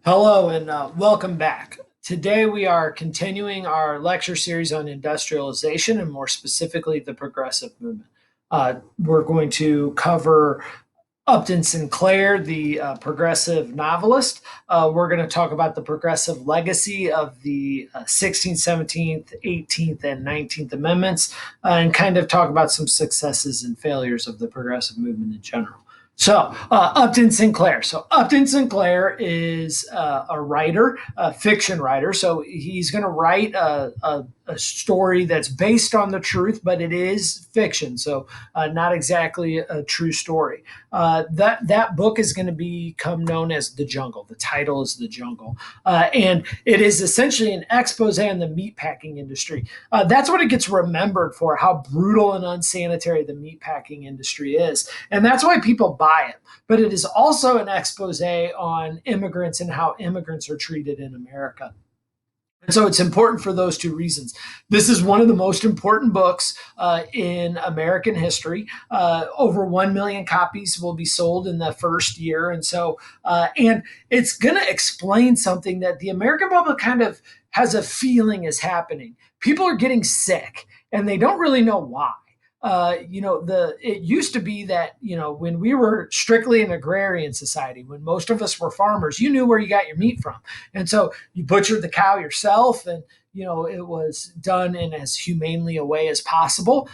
Hello and welcome back. Today we are continuing our lecture series on industrialization and more specifically the progressive movement. We're going to cover Upton Sinclair, the progressive novelist. We're going to talk about the progressive legacy of the 16th, 17th, 18th, and 19th Amendments, and kind of talk about some successes and failures of the progressive movement in general. Upton Sinclair. So Upton Sinclair is a writer, a fiction writer. So he's going to write a story that's based on the truth, but it is fiction. So not exactly a true story. That book is going to become known as The Jungle. The title is The Jungle, and it is essentially an expose on the meatpacking industry. That's what it gets remembered for: how brutal and unsanitary the meatpacking industry is, and that's why people buy it. But it is also an expose on immigrants and how immigrants are treated in America. And so it's important for those two reasons. This is one of the most important books in American history. Over 1 million copies will be sold in the first year. And it's going to explain something that the American public kind of has a feeling is happening. People are getting sick and they don't really know why. It used to be that, when we were strictly an agrarian society, when most of us were farmers, you knew where you got your meat from. And so you butchered the cow yourself, and it was done in as humanely a way as possible.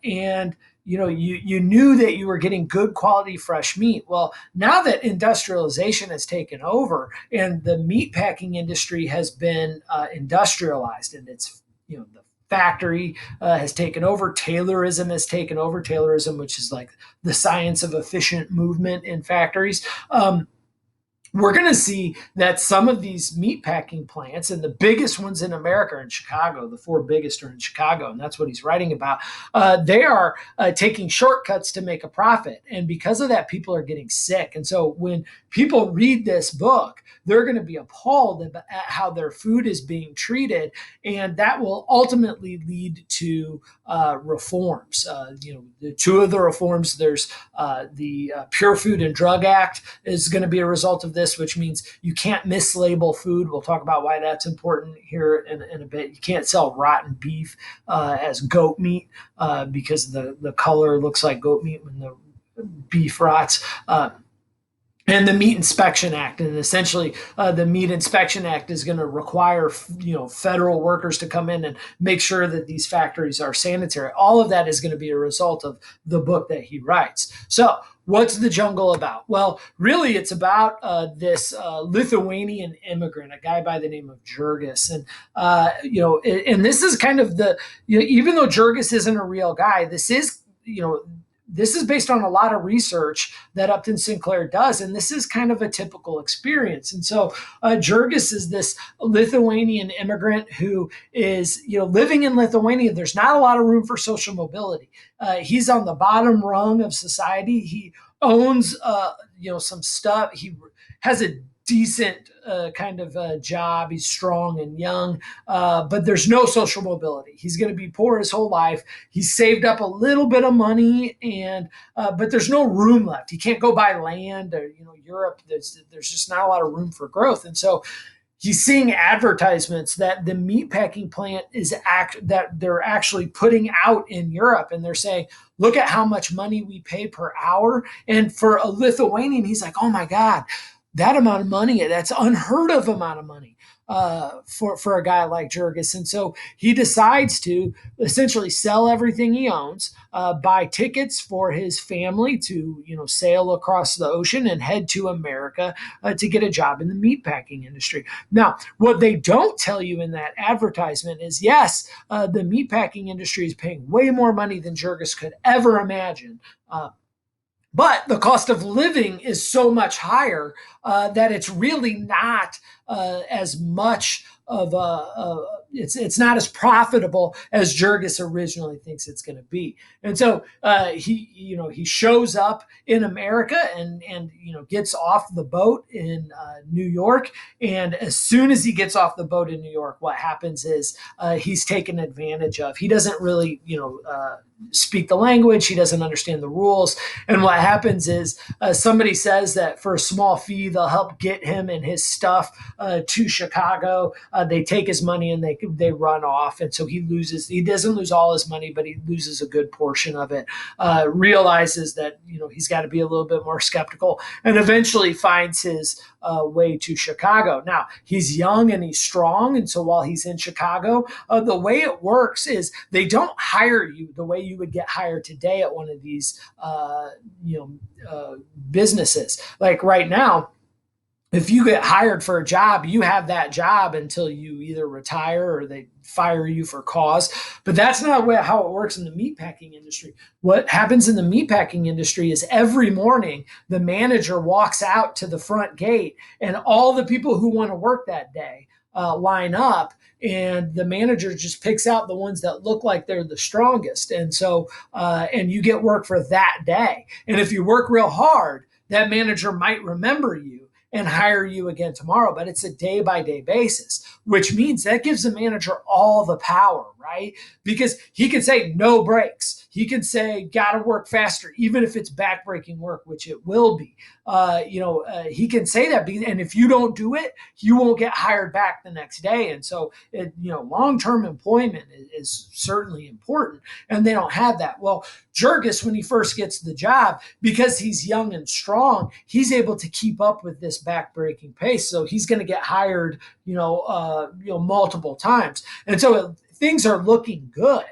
And you knew that you were getting good quality fresh meat. Well, now that industrialization has taken over and the meat packing industry has been industrialized, and it's the factory has taken over. Taylorism has taken over. Taylorism, which is like the science of efficient movement in factories. We're going to see that some of these meatpacking plants, and the biggest ones in America are in Chicago, the four biggest are in Chicago, and that's what he's writing about. They are taking shortcuts to make a profit. And because of that, people are getting sick. And so when people read this book, they're going to be appalled at how their food is being treated. And that will ultimately lead to reforms. The two of the reforms, there's the Pure Food and Drug Act is going to be a result of this, which means you can't mislabel food. We'll talk about why that's important here in a bit. You can't sell rotten beef as goat meat because the color looks like goat meat when the beef rots. And the Meat Inspection Act, and essentially the Meat Inspection Act is going to require federal workers to come in and make sure that these factories are sanitary. All of that is going to be a result of the book that he writes. So what's The Jungle about? Well, really, it's about this Lithuanian immigrant, a guy by the name of Jurgis, and this is kind of even though Jurgis isn't a real guy, this is based on a lot of research that Upton Sinclair does, and this is kind of a typical experience. And so Jurgis is this Lithuanian immigrant who is, living in Lithuania. There's not a lot of room for social mobility. He's on the bottom rung of society. He owns, some stuff. He has a decent kind of job. He's strong and young, but there's no social mobility. He's going to be poor his whole life. He's saved up a little bit of money, and but there's no room left. He can't go buy land, or Europe. There's just not a lot of room for growth, and so he's seeing advertisements that the meatpacking plant that they're actually putting out in Europe, and they're saying, look at how much money we pay per hour. And for a Lithuanian, he's like, oh my God, that amount of money, that's unheard of amount of money for a guy like Jurgis. And so he decides to essentially sell everything he owns, buy tickets for his family to, sail across the ocean and head to America to get a job in the meatpacking industry. Now, what they don't tell you in that advertisement is, yes, the meatpacking industry is paying way more money than Jurgis could ever imagine. But the cost of living is so much higher that it's really not as much of it's not as profitable as Jurgis originally thinks it's going to be. And so he shows up in America and gets off the boat in New York. And as soon as he gets off the boat in New York, what happens is he's taken advantage of. He doesn't really speak the language. He doesn't understand the rules. And what happens is somebody says that for a small fee, they'll help get him and his stuff to Chicago. They take his money and they run off. And so he loses. He doesn't lose all his money, but he loses a good portion of it. Realizes that he's got to be a little bit more skeptical, and eventually finds his way to Chicago. Now he's young and he's strong, and so while he's in Chicago, the way it works is they don't hire you the way you would get hired today at one of these businesses. Like right now, if you get hired for a job, you have that job until you either retire or they fire you for cause. But that's not how it works in the meatpacking industry. What happens in the meatpacking industry is every morning the manager walks out to the front gate and all the people who want to work that day line up, and the manager just picks out the ones that look like they're the strongest. And so, and you get work for that day. And if you work real hard, that manager might remember you and hire you again tomorrow, but it's a day by day basis, which means that gives the manager all the power, right? Because he can say no breaks. He can say, got to work faster, even if it's backbreaking work, which it will be. He can say that, and if you don't do it, you won't get hired back the next day. And so, long-term employment is certainly important, and they don't have that. Well, Jurgis, when he first gets the job, because he's young and strong, he's able to keep up with this backbreaking pace. So he's going to get hired, multiple times, and so things are looking good.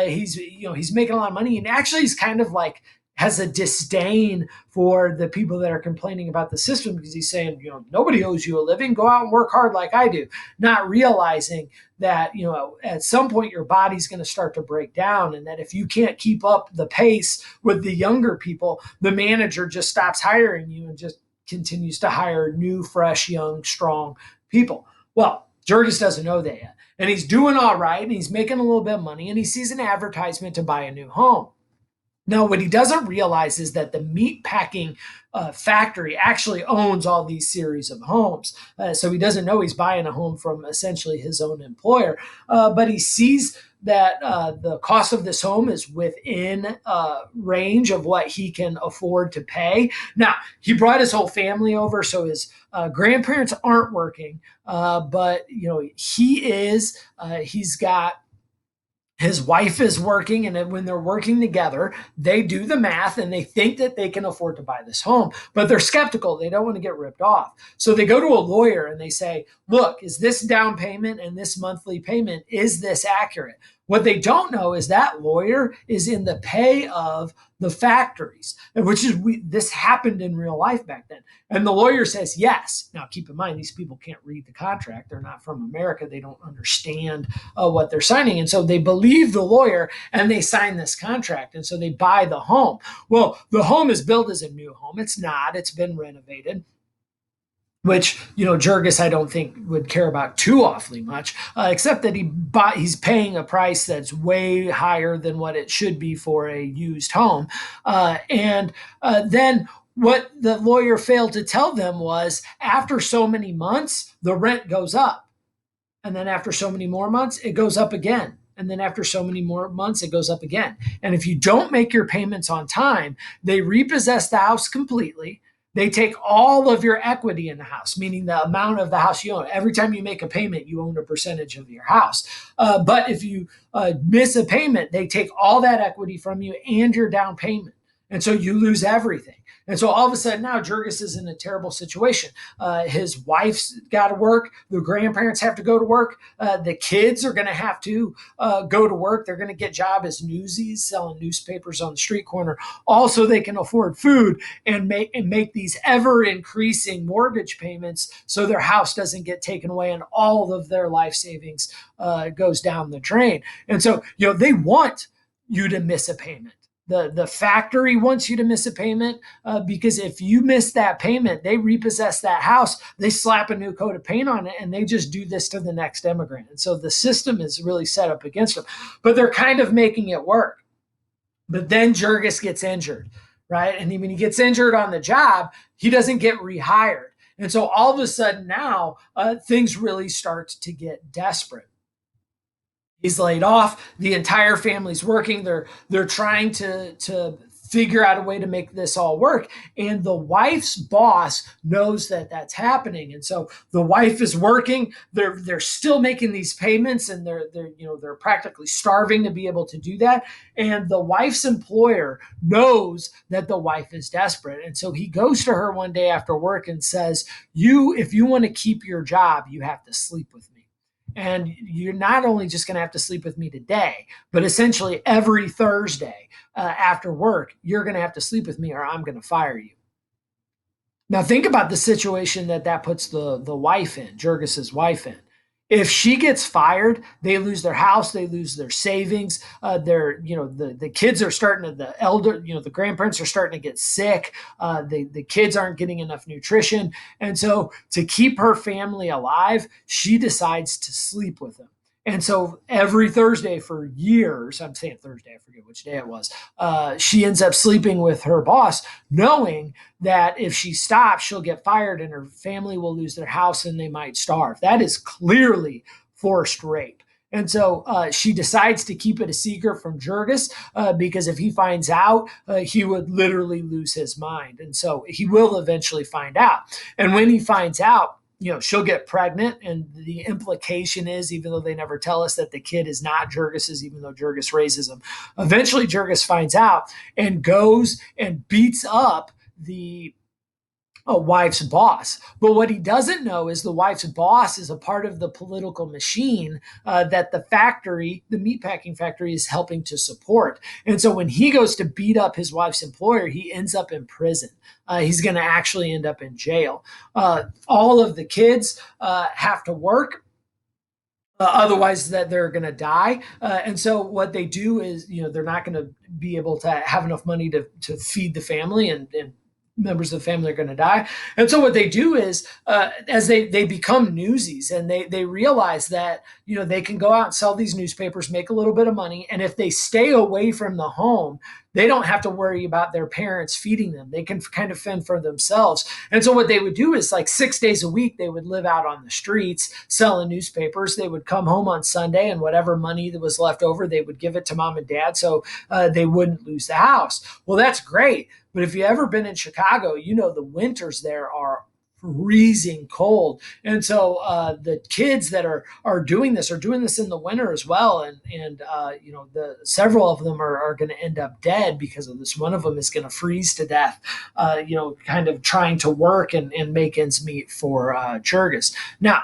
He's making a lot of money, and actually he's kind of like has a disdain for the people that are complaining about the system, because he's saying, nobody owes you a living. Go out and work hard like I do, not realizing that, at some point your body's going to start to break down, and that if you can't keep up the pace with the younger people, the manager just stops hiring you and just continues to hire new, fresh, young, strong people. Well, Jurgis doesn't know that yet. And he's doing all right, and he's making a little bit of money, and he sees an advertisement to buy a new home. Now, what he doesn't realize is that the meat packing factory actually owns all these series of homes. So he doesn't know he's buying a home from essentially his own employer. But he sees that the cost of this home is within range of what he can afford to pay. Now, he brought his whole family over, so his grandparents aren't working, but he is. He's got his wife is working, and when they're working together, they do the math and they think that they can afford to buy this home, but they're skeptical. They don't want to get ripped off. So they go to a lawyer and they say, look, is this down payment and this monthly payment, is this accurate? What they don't know is that lawyer is in the pay of the factories, which is this happened in real life back then. And the lawyer says yes. Now, keep in mind, these people can't read the contract. They're not from America. They don't understand what they're signing. And so they believe the lawyer and they sign this contract. And so they buy the home. Well, the home is built as a new home. It's not. It's been renovated, which Jurgis I don't think would care about too awfully much, except that he's paying a price that's way higher than what it should be for a used home. And then what the lawyer failed to tell them was, after so many months, the rent goes up. And then after so many more months, it goes up again. And then after so many more months, it goes up again. And if you don't make your payments on time, they repossess the house completely. They take all of your equity in the house, meaning the amount of the house you own. Every time you make a payment, you own a percentage of your house. But if you miss a payment, they take all that equity from you and your down payment. And so you lose everything. And so all of a sudden now Jurgis is in a terrible situation. His wife's got to work. The grandparents have to go to work. The kids are going to have to go to work. They're going to get jobs as newsies, selling newspapers on the street corner. Also, they can afford food and make these ever increasing mortgage payments so their house doesn't get taken away and all of their life savings goes down the drain. And so, they want you to miss a payment. The factory wants you to miss a payment because if you miss that payment, they repossess that house, they slap a new coat of paint on it, and they just do this to the next immigrant. And so the system is really set up against them, but they're kind of making it work. But then Jurgis gets injured, right? And when he gets injured on the job, he doesn't get rehired. And so all of a sudden now, things really start to get desperate. He's laid off. The entire family's working. They're trying to figure out a way to make this all work. And the wife's boss knows that that's happening, and so the wife is working. They're still making these payments, and they're practically starving to be able to do that. And the wife's employer knows that the wife is desperate, and so he goes to her one day after work and says, if you want to keep your job, you have to sleep with me. And you're not only just going to have to sleep with me today, but essentially every Thursday after work, you're going to have to sleep with me or I'm going to fire you. Now, think about the situation that puts the wife in, Jurgis's wife in. If she gets fired, they lose their house, they lose their savings. The kids are starting to, the grandparents are starting to get sick. The kids aren't getting enough nutrition. And so to keep her family alive, she decides to sleep with them. And so every Thursday for years, I'm saying Thursday, I forget which day it was, she ends up sleeping with her boss, knowing that if she stops, she'll get fired and her family will lose their house and they might starve. That is clearly forced rape. And so she decides to keep it a secret from Jurgis because if he finds out, he would literally lose his mind. And so he will eventually find out. And when he finds out, she'll get pregnant, and the implication is, even though they never tell us, that the kid is not Jurgis's, even though Jurgis raises him. Eventually, Jurgis finds out and goes and beats up the wife's boss. But what he doesn't know is the wife's boss is a part of the political machine that the factory, the meatpacking factory, is helping to support. And so when he goes to beat up his wife's employer, he ends up in prison. He's going to actually end up in jail. All of the kids have to work. Otherwise, that they're going to die. And so what they do is, they're not going to be able to have enough money to feed the family, and members of the family are going to die. And so what they do is, as they become newsies, and they realize that, they can go out and sell these newspapers, make a little bit of money. And if they stay away from the home, they don't have to worry about their parents feeding them. They can kind of fend for themselves. And so what they would do is, like 6 days a week, they would live out on the streets selling newspapers. They would come home on Sunday, and whatever money that was left over, they would give it to mom and dad so they wouldn't lose the house. Well, that's great. But if you've ever been in Chicago, the winters there are freezing cold. And so the kids that are doing this in the winter as well. And several of them are going to end up dead because of this. One of them is going to freeze to death, kind of trying to work and make ends meet for Jurgis. Now,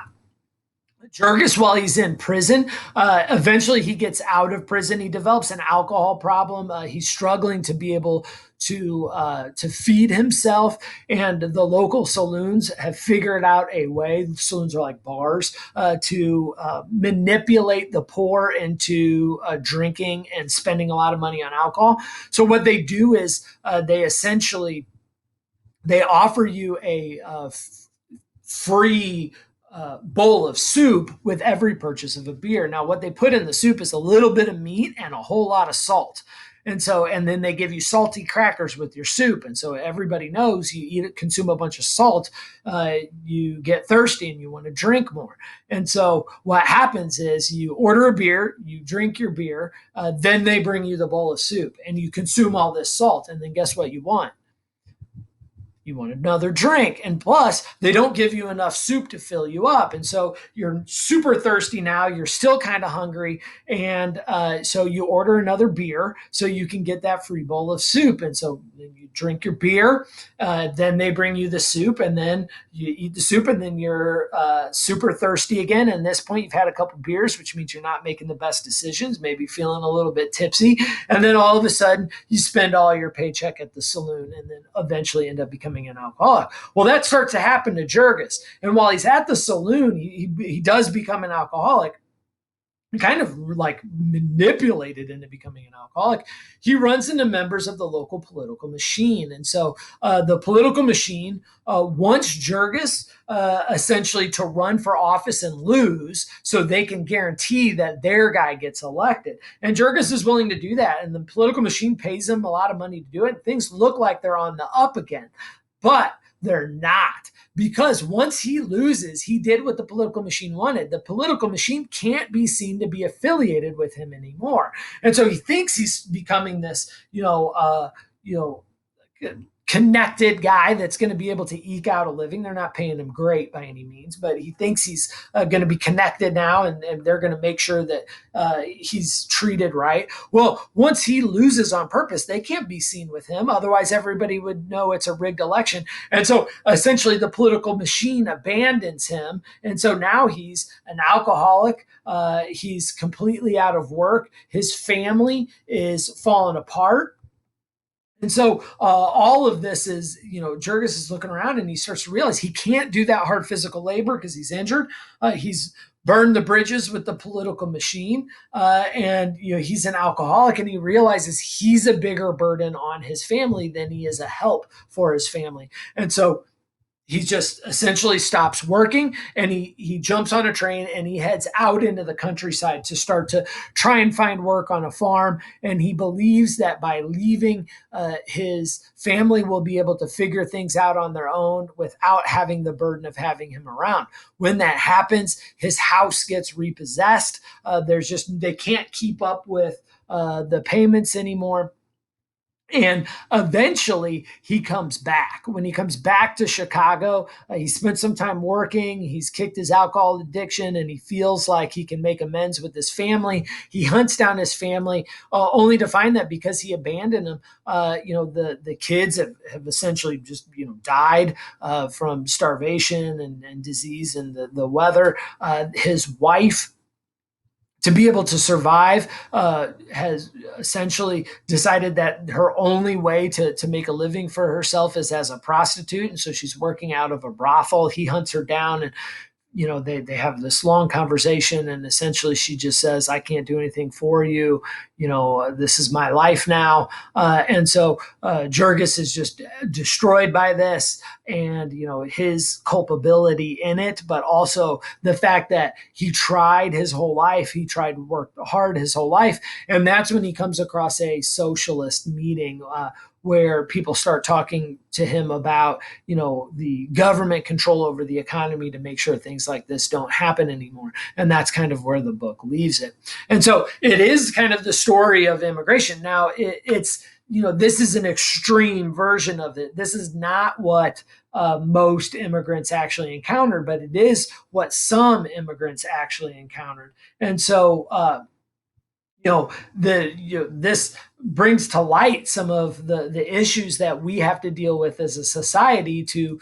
Jurgis, while he's in prison, eventually he gets out of prison. He develops an alcohol problem. He's struggling to be able to feed himself, and the local saloons have figured out a way. Saloons are like bars to manipulate the poor into drinking and spending a lot of money on alcohol. So what they do is they offer you a free bowl of soup with every purchase of a beer. Now, what they put in the soup is a little bit of meat and a whole lot of salt. And then they give you salty crackers with your soup. And so everybody knows consume a bunch of salt, you get thirsty and you want to drink more. And so what happens is you order a beer, you drink your beer, then they bring you the bowl of soup and you consume all this salt. And then guess what you want? You want another drink. And plus, they don't give you enough soup to fill you up. And so you're super thirsty now. You're still kind of hungry. And so you order another beer so you can get that free bowl of soup. And so you drink your beer, then they bring you the soup, and then you eat the soup, and then you're super thirsty again. And at this point, you've had a couple beers, which means you're not making the best decisions, maybe feeling a little bit tipsy. And then all of a sudden, you spend all your paycheck at the saloon and then eventually end up becoming an alcoholic. Well, that starts to happen to Jurgis. And while he's at the saloon, he does become an alcoholic. kind of like manipulated into becoming an alcoholic, he runs into members of the local political machine. And so the political machine wants Jurgis essentially to run for office and lose so they can guarantee that their guy gets elected. And Jurgis is willing to do that. And the political machine pays him a lot of money to do it. Things look like they're on the up again, but they're not, because once he loses, he did what the political machine wanted. The political machine can't be seen to be affiliated with him anymore. And so he thinks he's becoming this, you know, connected guy that's going to be able to eke out a living. They're not paying him great by any means, but he thinks he's going to be connected now, and they're going to make sure that he's treated right. Well, once he loses on purpose, they can't be seen with him. Otherwise, everybody would know it's a rigged election. And so essentially, the political machine abandons him. And so now he's an alcoholic. He's completely out of work. His family is falling apart. And so all of this is, Jurgis is looking around and he starts to realize he can't do that hard physical labor because he's injured. He's burned the bridges with the political machine, and he's an alcoholic, and he realizes he's a bigger burden on his family than he is a help for his family. And so he just essentially stops working, and he jumps on a train and he heads out into the countryside to start to try and find work on a farm. And he believes that by leaving, his family will be able to figure things out on their own without having the burden of having him around. When that happens, his house gets repossessed. They can't keep up with the payments anymore. And eventually he comes back. When he comes back to Chicago, he spent some time working. He's kicked his alcohol addiction, and he feels like he can make amends with his family. He hunts down his family, only to find that because he abandoned them, the kids have essentially just died from starvation and disease and the weather. His wife, to be able to survive, has essentially decided that her only way to make a living for herself is as a prostitute. And so she's working out of a brothel. He hunts her down, and they have this long conversation, and essentially she just says, I can't do anything for you. This is my life now. And so Jurgis is just destroyed by this, and, his culpability in it, but also the fact that he tried his whole life. He tried to work hard his whole life. And that's when he comes across a socialist meeting, where people start talking to him about, the government control over the economy to make sure things like this don't happen anymore. And that's kind of where the book leaves it. And so it is kind of the story of immigration. Now it's, this is an extreme version of it. This is not what most immigrants actually encountered, but it is what some immigrants actually encountered. And so, this brings to light some of the issues that we have to deal with as a society to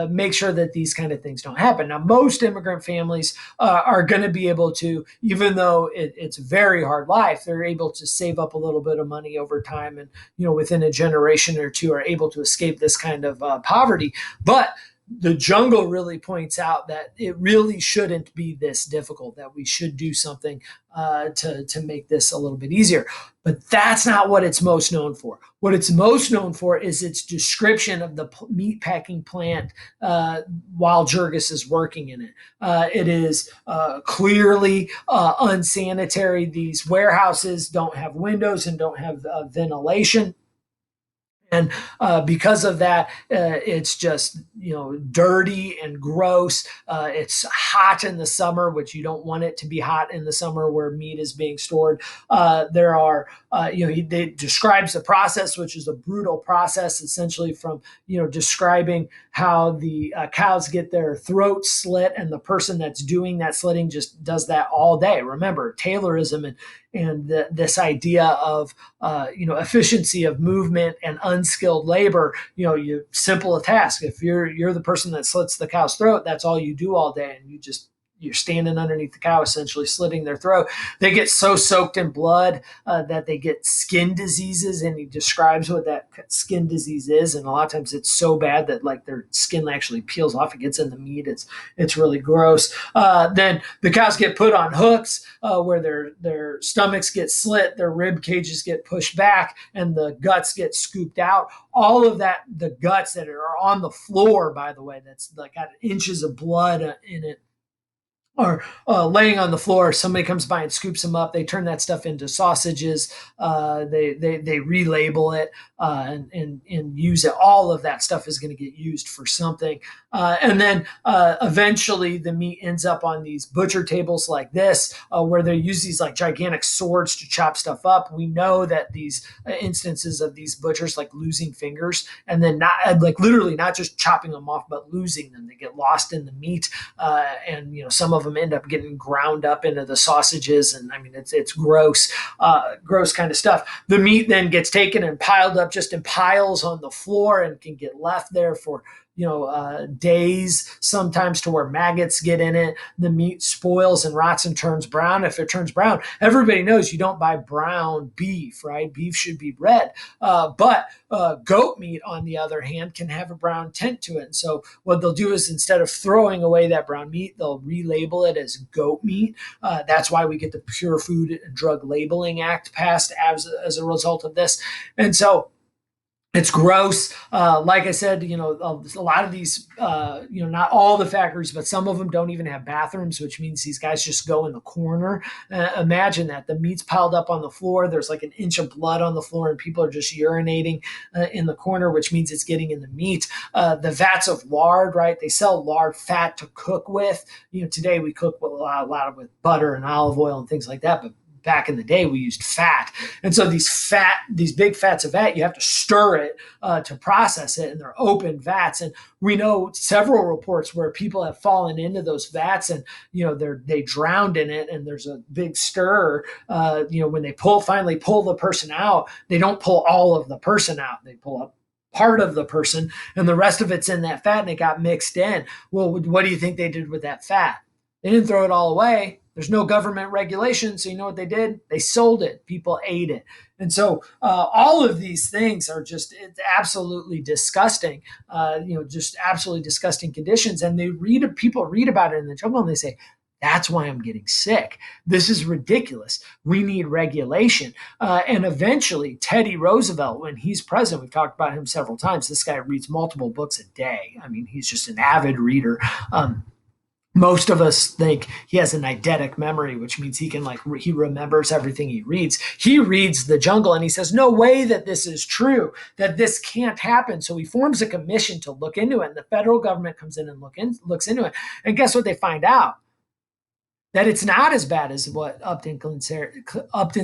make sure that these kind of things don't happen. Now, most immigrant families are going to be able to, even though it's a very hard life, they're able to save up a little bit of money over time, and within a generation or two are able to escape this kind of poverty. But the jungle really points out that it really shouldn't be this difficult, that we should do something to make this a little bit easier. But that's not what it's most known for. What it's most known for is its description of the meatpacking plant while Jurgis is working in it. It is clearly unsanitary. These warehouses don't have windows and don't have ventilation. And because of that, it's just dirty and gross. It's hot in the summer, which you don't want it to be hot in the summer where meat is being stored. There are they describes the process, which is a brutal process, essentially from describing how the cows get their throats slit, and the person that's doing that slitting just does that all day. Remember, Taylorism and this idea of efficiency of movement and unskilled labor. You simple a task. If you're the person that slits the cow's throat, that's all you do all day, and you just you're standing underneath the cow, essentially slitting their throat. They get so soaked in blood that they get skin diseases, and he describes what that skin disease is. And a lot of times it's so bad that like their skin actually peels off. It gets in the meat. It's really gross. Then the cows get put on hooks where their stomachs get slit, their rib cages get pushed back, and the guts get scooped out. All of that, the guts that are on the floor, by the way, that's like got inches of blood in it, or laying on the floor. Somebody comes by and scoops them up. They turn that stuff into sausages. They relabel it and use it. All of that stuff is going to get used for something. And then eventually the meat ends up on these butcher tables like this, where they use these like gigantic swords to chop stuff up. We know that these instances of these butchers like losing fingers, and then not like literally not just chopping them off, but losing them. They get lost in the meat, and some of them end up getting ground up into the sausages, and I mean it's gross, gross kind of stuff. The meat then gets taken and piled up just in piles on the floor and can get left there for days, sometimes, to where maggots get in it. The meat spoils and rots and turns brown. If it turns brown, everybody knows you don't buy brown beef, right? Beef should be red. But goat meat, on the other hand, can have a brown tint to it. And so what they'll do is, instead of throwing away that brown meat, they'll relabel it as goat meat. That's why we get the Pure Food and Drug Labeling Act passed as a result of this. And so it's gross. Like I said, a lot of these, not all the factories, but some of them don't even have bathrooms, which means these guys just go in the corner. Imagine that. The meat's piled up on the floor. There's like an inch of blood on the floor, and people are just urinating in the corner, which means it's getting in the meat. The vats of lard, right? They sell lard fat to cook with. Today we cook with a lot with butter and olive oil and things like that, but back in the day we used fat. And so these big fats of vat, you have to stir it to process it, and they're open vats. And we know several reports where people have fallen into those vats, and they drowned in it, and there's a big stir. When they finally pull the person out, they don't pull all of the person out. They pull up part of the person, and the rest of it's in that fat, and it got mixed in. Well, what do you think they did with that fat? They didn't throw it all away. There's no government regulation. So you know what they did? They sold it. People ate it. And so all of these things are it's absolutely disgusting, just absolutely disgusting conditions. And people read about it in the jungle, and they say, that's why I'm getting sick. This is ridiculous. We need regulation. And eventually, Teddy Roosevelt, when he's president, we've talked about him several times. This guy reads multiple books a day. I mean, he's just an avid reader. Most of us think he has an eidetic memory, which means he remembers everything he reads. He reads The Jungle, and he says, no way that this is true, that this can't happen. So he forms a commission to look into it, and the federal government comes in and looks into it. And guess what they find out? That it's not as bad as what Upton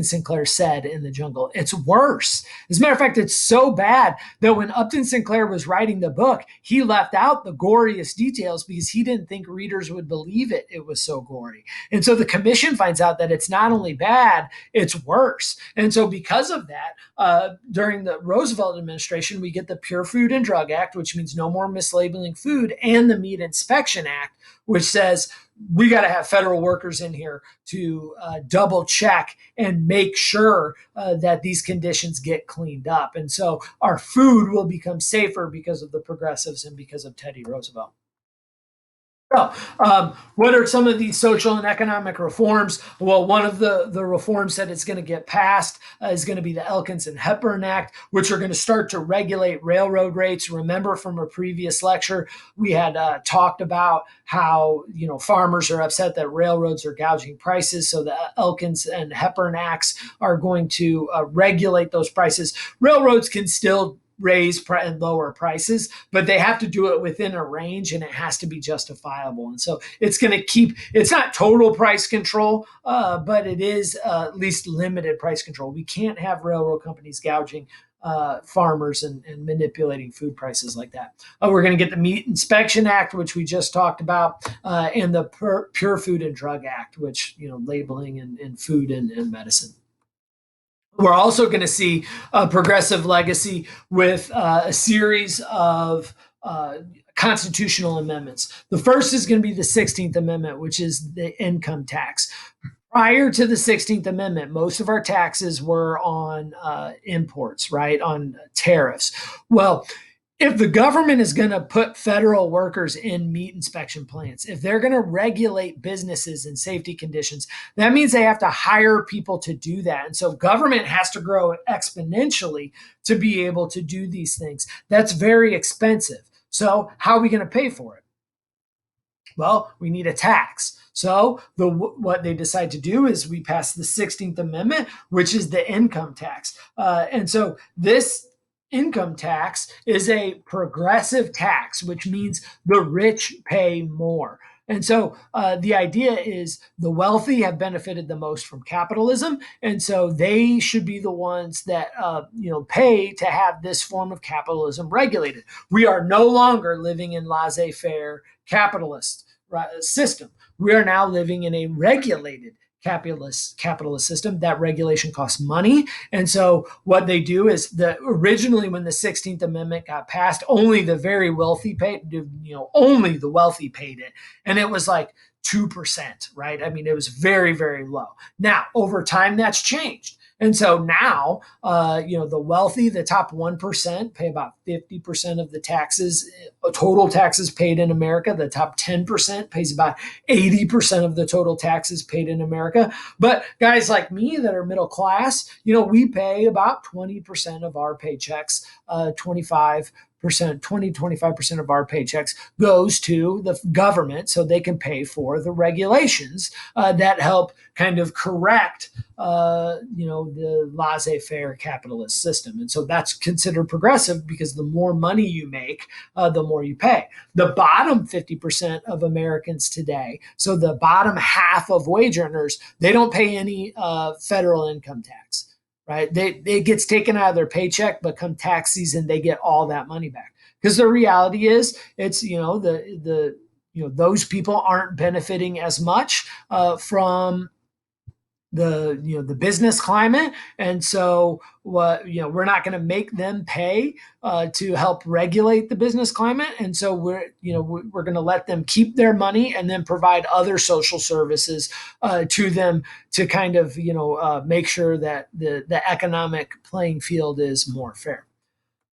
Sinclair said in The Jungle. It's worse. As a matter of fact, it's so bad that when Upton Sinclair was writing the book, he left out the goriest details because he didn't think readers would believe it. It was so gory. And so the commission finds out that it's not only bad, it's worse. And so because of that, during the Roosevelt administration, we get the Pure Food and Drug Act, which means no more mislabeling food, and the Meat Inspection Act, which says we got to have federal workers in here to double check and make sure that these conditions get cleaned up. And so our food will become safer because of the progressives and because of Teddy Roosevelt. So, what are some of these social and economic reforms? Well, one of the reforms that is going to get passed is going to be the Elkins and Hepburn Act, which are going to start to regulate railroad rates. Remember from a previous lecture, we had talked about how farmers are upset that railroads are gouging prices. So the Elkins and Hepburn Acts are going to regulate those prices. Railroads can still raise and lower prices, but they have to do it within a range, and it has to be justifiable. And so it's not total price control, but it is at least limited price control. We can't have railroad companies gouging farmers and manipulating food prices like that. We're going to get the Meat Inspection Act, which we just talked about, and the Pure Food and Drug Act, which, labeling and food and medicine. We're also going to see a progressive legacy with a series of constitutional amendments. The first is going to be the 16th Amendment, which is the income tax. Prior to the 16th Amendment, most of our taxes were on imports, right? On tariffs. Well, if the government is going to put federal workers in meat inspection plants, if they're going to regulate businesses and safety conditions, that means they have to hire people to do that. And so government has to grow exponentially to be able to do these things. That's very expensive. So, how are we going to pay for it? Well, we need a tax. So what they decide to do is we pass the 16th Amendment, which is the income tax. And so this income tax is a progressive tax, which means the rich pay more. And so the idea is the wealthy have benefited the most from capitalism, and so they should be the ones that pay to have this form of capitalism regulated. We are no longer living in laissez-faire capitalist system. We are now living in a regulated capitalist system. That regulation costs money. And so what they do is originally when the 16th Amendment got passed, only the very wealthy paid, only the wealthy paid it. And it was like 2%, right? I mean, it was very, very low. Now, over time, that's changed. And so now, the wealthy, the top 1%, pay about 50% of the taxes, total taxes paid in America. The top 10% pays about 80% of the total taxes paid in America. But guys like me that are middle class, we pay about 20% of our paychecks, 25% of our paychecks goes to the government so they can pay for the regulations that help kind of correct the laissez-faire capitalist system. And so that's considered progressive because the more money you make, the more you pay. The bottom 50% of Americans today, so the bottom half of wage earners, they don't pay any federal income tax. Right? It gets taken out of their paycheck, but come tax season, they get all that money back. Because the reality is, it's those people aren't benefiting as much from the business climate, and so we're not going to make them pay to help regulate the business climate, and so we're going to let them keep their money and then provide other social services to them to kind of make sure that the economic playing field is more fair.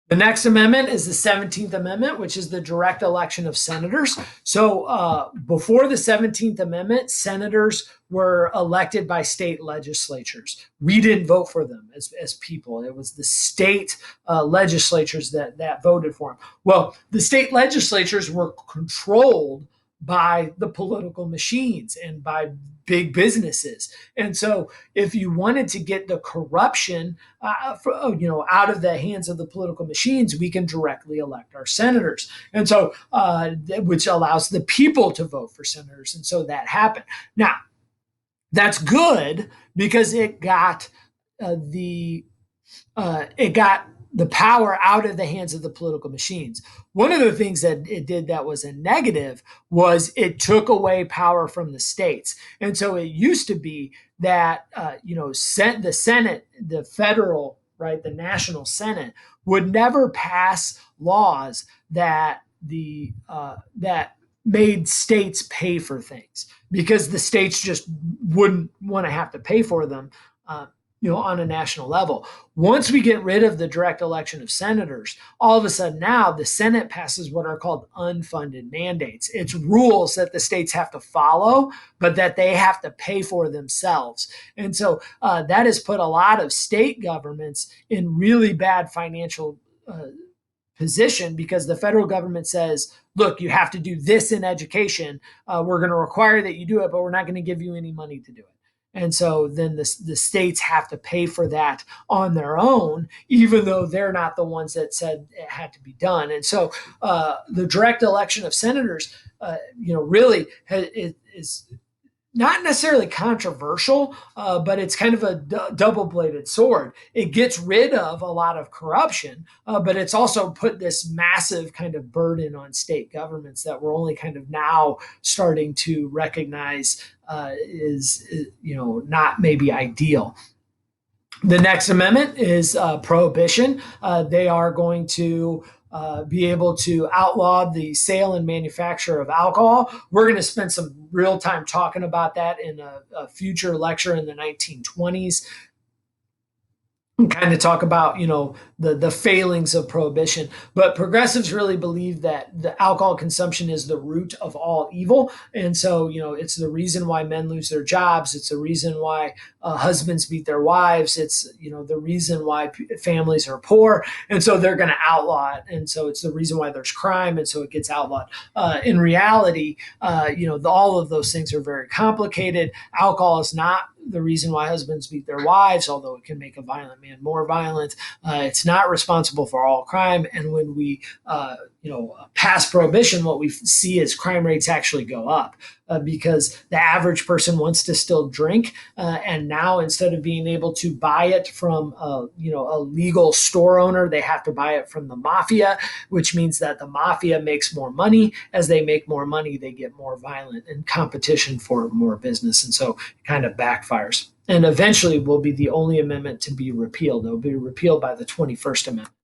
The next amendment is the 17th Amendment, which is the direct election of senators. So before the 17th Amendment, senators were elected by state legislatures. We didn't vote for them as people. It was the state legislatures that voted for them. Well, the state legislatures were controlled by the political machines and by big businesses. And so if you wanted to get the corruption out of the hands of the political machines, we can directly elect our senators. And so which allows the people to vote for senators. And so that happened. Now, that's good because it got the power out of the hands of the political machines. One of the things that it did that was a negative was it took away power from the states. And so it used to be that the Senate, the federal, right, the national Senate would never pass laws that that made states pay for things because the states just wouldn't want to have to pay for them. On a national level. Once we get rid of the direct election of senators, all of a sudden now the Senate passes what are called unfunded mandates. It's rules that the states have to follow, but that they have to pay for themselves. And so that has put a lot of state governments in really bad financial position because the federal government says, look, you have to do this in education. We're going to require that you do it, but we're not going to give you any money to do it. And so then the states have to pay for that on their own, even though they're not the ones that said it had to be done. And so the direct election of senators, really is not necessarily controversial, but it's kind of a double-bladed sword. It gets rid of a lot of corruption, but it's also put this massive kind of burden on state governments that we're only kind of now starting to recognize is not maybe ideal. The next amendment is prohibition. They are going to be able to outlaw the sale and manufacture of alcohol. We're going to spend some real time talking about that in a future lecture in the 1920s, and kind of talk about the failings of prohibition. But progressives really believe that the alcohol consumption is the root of all evil, and so it's the reason why men lose their jobs. It's the reason why husbands beat their wives. It's the reason why families are poor, and so they're going to outlaw it. And so it's the reason why there's crime, and so it gets outlawed. In reality, all of those things are very complicated. Alcohol is not the reason why husbands beat their wives, although it can make a violent man more violent. It's not responsible for all crime. And when we, pass prohibition, what we see is crime rates actually go up because the average person wants to still drink. And now instead of being able to buy it from, a legal store owner, they have to buy it from the mafia, which means that the mafia makes more money. As they make more money, they get more violent and competition for more business. And so it kind of backfires. And eventually will be the only amendment to be repealed. It will be repealed by the 21st Amendment.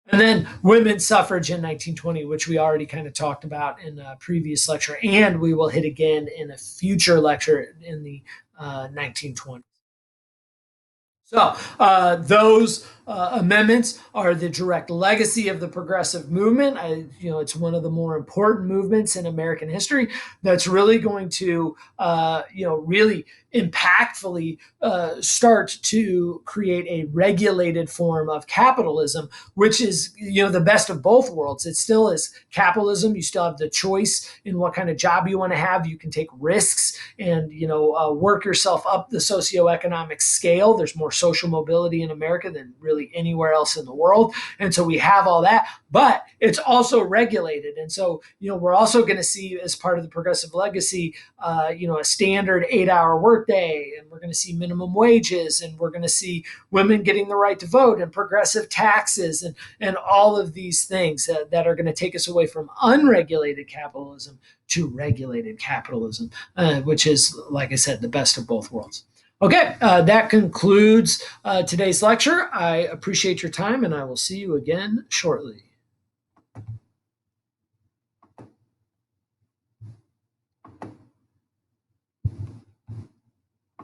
And then women's suffrage in 1920, which we already kind of talked about in a previous lecture, and we will hit again in a future lecture in the 1920s. So those amendments are the direct legacy of the progressive movement. It's one of the more important movements in American history that's really going to, really impactfully start to create a regulated form of capitalism, which is, the best of both worlds. It still is capitalism. You still have the choice in what kind of job you want to have. You can take risks and, work yourself up the socioeconomic scale. There's more social mobility in America than really anywhere else in the world. And so we have all that, but it's also regulated. And so, we're also going to see, as part of the progressive legacy, a standard 8-hour workday, and we're going to see minimum wages, and we're going to see women getting the right to vote, and progressive taxes, and all of these things that are going to take us away from unregulated capitalism to regulated capitalism, which is, like I said, the best of both worlds. Okay, that concludes today's lecture. I appreciate your time, and I will see you again shortly.